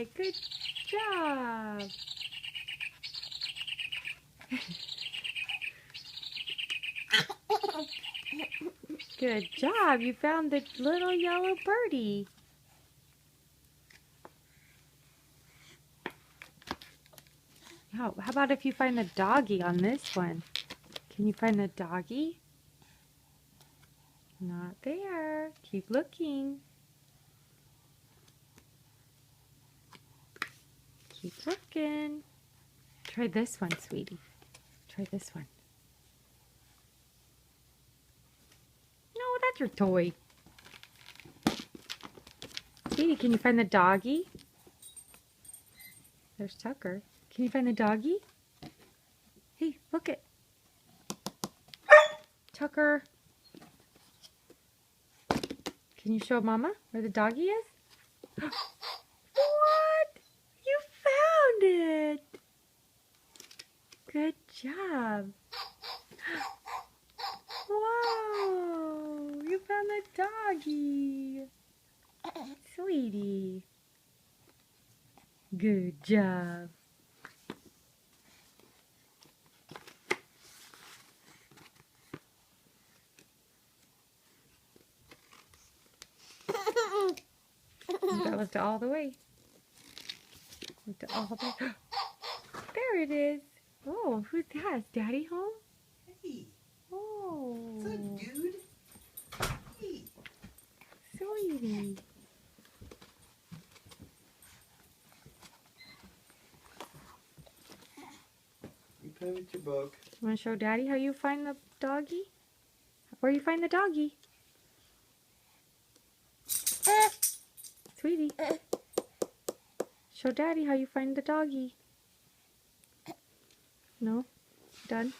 it! Good job! Good job! You found the little yellow birdie. Oh, how about if you find the doggy on this one? Can you find the doggy? Not there. Keep looking. Keep looking. Try this one, sweetie. Try this one. No, that's your toy. Sweetie, can you find the doggy? There's Tucker. Can you find the doggy? Hey, look it. Tucker. Can you show Mama where the doggy is? What? You found it. Good job. Whoa, you found the doggy. Sweetie. Good job. That looked all the way. Looked all the way. There it is. Oh, who's that? Is Daddy home? Hey, Oh. what's up, dude? Hey. Sweetie. You play with your book. You want to show Daddy how you find the doggy? Where you find the doggy? Sweetie. Show Daddy how you find the doggy. No? Done?